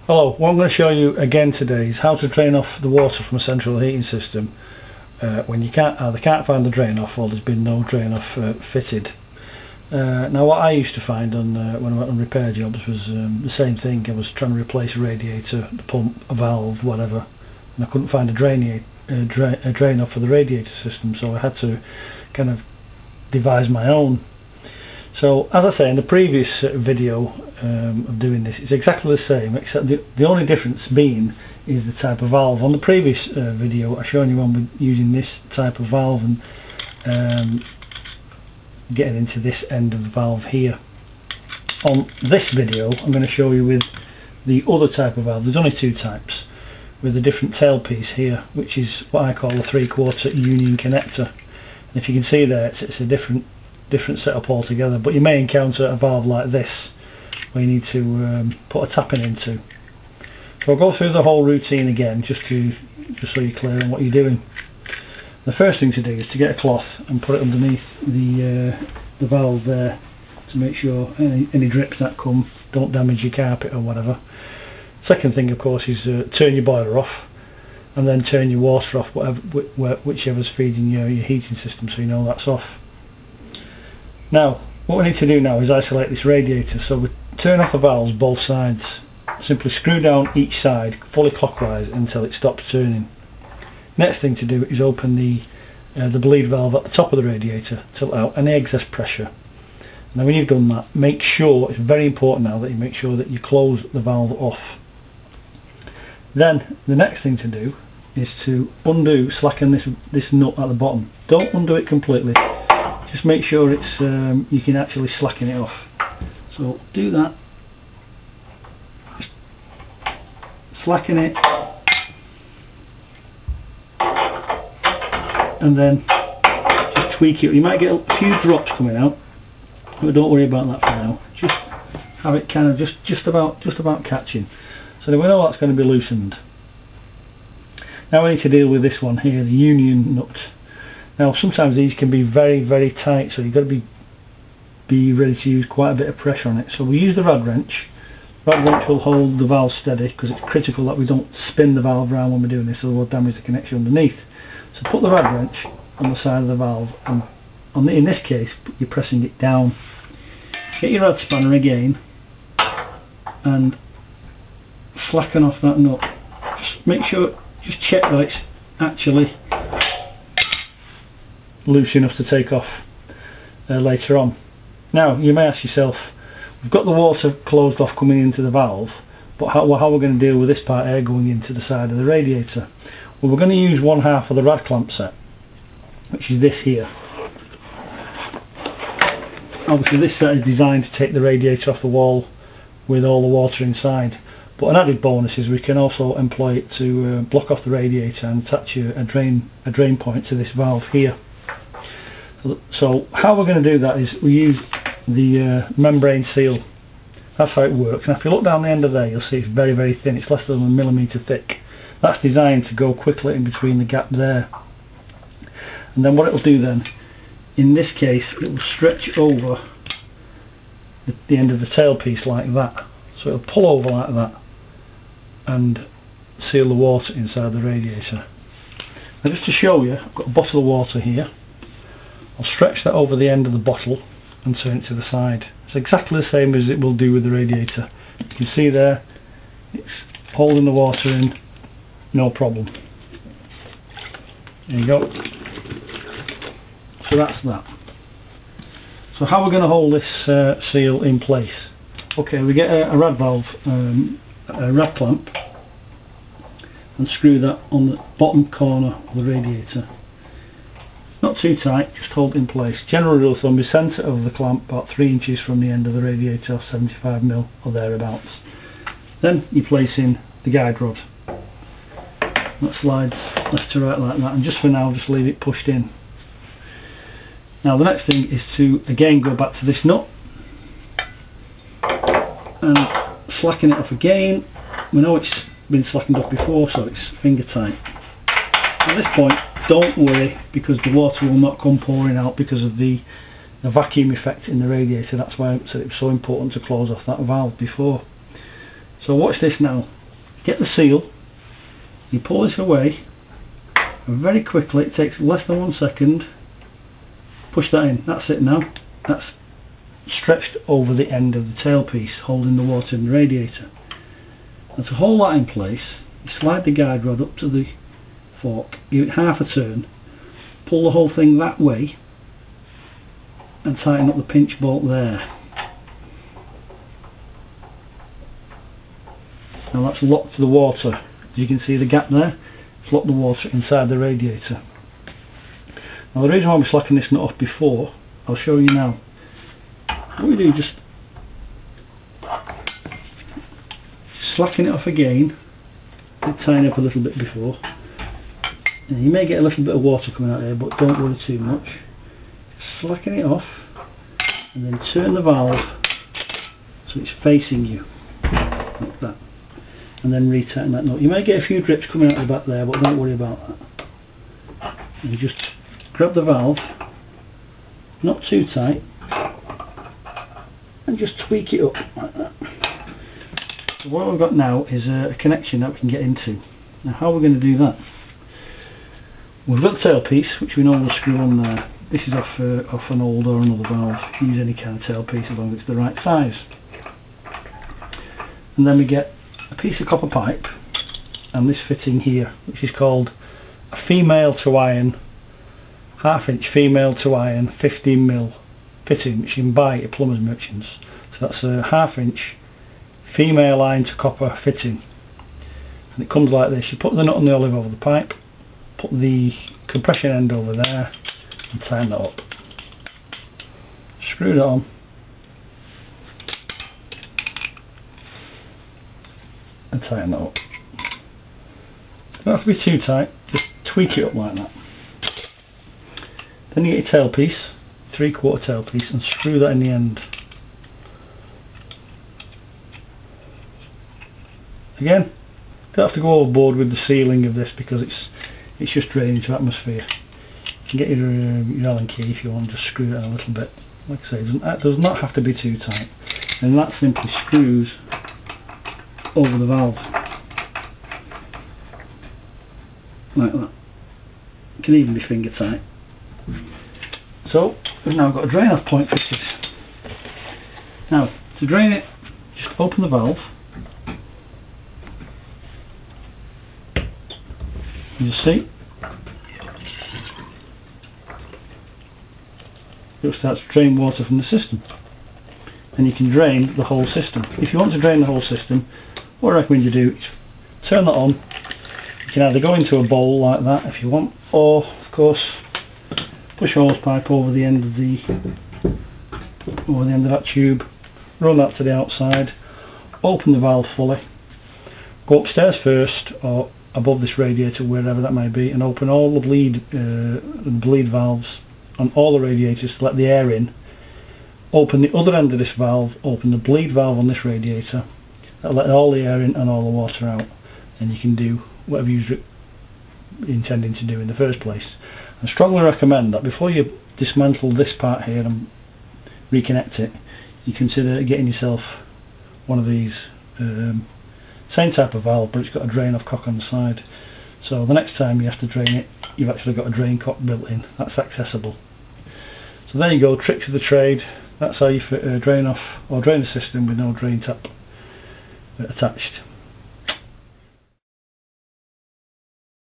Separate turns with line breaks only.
Hello, what I'm going to show you again today is how to drain off the water from a central heating system when you either can't find the drain off or there's been no drain off fitted. Now what I used to find when I went on repair jobs was the same thing. I was trying to replace a radiator, the pump, a valve, whatever, and I couldn't find a drain off for the radiator system, so I had to kind of devise my own. So as I say in the previous video of doing this, it's exactly the same, except the only difference being is the type of valve. On the previous video I showed you one with using this type of valve and getting into this end of the valve here. On this video I'm going to show you with the other type of valve. There's only two types, with a different tailpiece here, which is what I call a 3/4 union connector. And if you can see there, it's a different setup altogether, but you may encounter a valve like this where you need to put a tapping into. So I'll go through the whole routine again just so you're clear on what you're doing. The first thing to do is to get a cloth and put it underneath the valve there to make sure any drips that come don't damage your carpet or whatever. Second thing of course is turn your boiler off and then turn your water off, whichever's feeding your heating system, so you know that's off. Now what we need to do now is isolate this radiator, so we turn off the valves both sides. Simply screw down each side fully clockwise until it stops turning. Next thing to do is open the bleed valve at the top of the radiator, tilt out any excess pressure. Now when you've done that, make sure, it's very important now that you make sure that you close the valve off. Then the next thing to do is to slacken this nut at the bottom. Don't undo it completely, just make sure it's you can actually slacken it off. So do that, just slacken it, and then just tweak it. You might get a few drops coming out, but don't worry about that for now. Just have it kind of just about catching, so that we know that's going to be loosened. Now we need to deal with this one here, the union nut. Now sometimes these can be very tight, so you've got to be ready to use quite a bit of pressure on it. So we use the rad wrench. Rad wrench will hold the valve steady because it's critical that we don't spin the valve around when we're doing this, or we'll damage the connection underneath. So put the rad wrench on the side of the valve, and in this case you're pressing it down. Get your rad spanner again and slacken off that nut. Just make sure, just check that it's actually loose enough to take off later on. Now you may ask yourself, we've got the water closed off coming into the valve, but how are we going to deal with this part here going into the side of the radiator? Well, we're going to use 1/2 of the rad clamp set, which is this here. Obviously this set is designed to take the radiator off the wall with all the water inside, but an added bonus is we can also employ it to block off the radiator and attach a drain point to this valve here. So how we're going to do that is we use the membrane seal. That's how it works. Now if you look down the end of there, you'll see it's very thin. It's less than 1 millimetre thick. That's designed to go quickly in between the gap there. And then what it'll do then, in this case, it will stretch over the end of the tailpiece like that. So it'll pull over like that and seal the water inside the radiator. Now just to show you, I've got a bottle of water here. I'll stretch that over the end of the bottle and turn it to the side. It's exactly the same as it will do with the radiator. You can see there, it's holding the water in, no problem. There you go. So that's that. So how we're going to hold this seal in place? Okay, we get a rad valve, a rad clamp, and screw that on the bottom corner of the radiator. Not too tight, just hold it in place. General rule of thumb is centre of the clamp about 3 inches from the end of the radiator, 75mm or thereabouts. Then you place in the guide rod. That slides left to right like that, and just for now just leave it pushed in. Now the next thing is to again go back to this nut and slacken it off again. We know it's been slackened off before, so it's finger tight. At this point don't worry, because the water will not come pouring out because of the vacuum effect in the radiator. That's why I said it was so important to close off that valve before. So watch this now. get the seal, you pull this away, and very quickly, it takes less than 1 second, push that in. That's it now. That's stretched over the end of the tailpiece, holding the water in the radiator. And to hold that in place, you slide the guide rod up to the fork, give it half a turn, pull the whole thing that way, and tighten up the pinch bolt there. Now that's locked the water. As you can see the gap there, it's locked the water inside the radiator. Now the reason why I'm slacking this nut off before, I'll show you now. What we do, just slacken it off again, tighten up a little bit before. And you may get a little bit of water coming out here, but don't worry too much. Slacken it off and then turn the valve so it's facing you like that, and then retighten that nut. You may get a few drips coming out the back there, but don't worry about that. And you just grab the valve, not too tight, and just tweak it up like that. So what we've got now is a connection that we can get into. Now how we're going to do that? We've got the tailpiece, which we know will screw on there. This is off an old or another valve. Use any kind of tailpiece as long as it's the right size. And then we get a piece of copper pipe and this fitting here, which is called a female to iron, 1/2 inch female to iron 15mm fitting, which you can buy at plumbers merchants. So that's a 1/2 inch female iron to copper fitting, and it comes like this. You put the nut on the olive over the pipe, put the compression end over there and tighten that up. Screw that on and tighten that up. Don't have to be too tight, just tweak it up like that. Then you get your tailpiece, 3/4 tailpiece, and screw that in the end. Again, don't have to go overboard with the sealing of this because it's just draining to atmosphere. You can get your Allen key if you want, just screw it in a little bit. Like I say, it does not have to be too tight, and that simply screws over the valve like that. It can even be finger tight. So we've now got a drain off point fitted. Now to drain it, just open the valve. You see, it starts to drain water from the system, and you can drain the whole system. If you want to drain the whole system, what I recommend you do is turn that on. You can either go into a bowl like that if you want, or of course push a hose pipe over the end of that tube, run that to the outside, open the valve fully, go upstairs first or above this radiator, wherever that may be, and open all the bleed valves on all the radiators to let the air in. Open the other end of this valve, open the bleed valve on this radiator, that'll let all the air in and all the water out, and you can do whatever you're intending to do in the first place. I strongly recommend that before you dismantle this part here and reconnect it, you consider getting yourself one of these. Same type of valve, but it's got a drain off cock on the side, so the next time you have to drain it, you've actually got a drain cock built in. That's accessible. So there you go, tricks of the trade. That's how you fit a drain off or drainer system with no drain tap attached.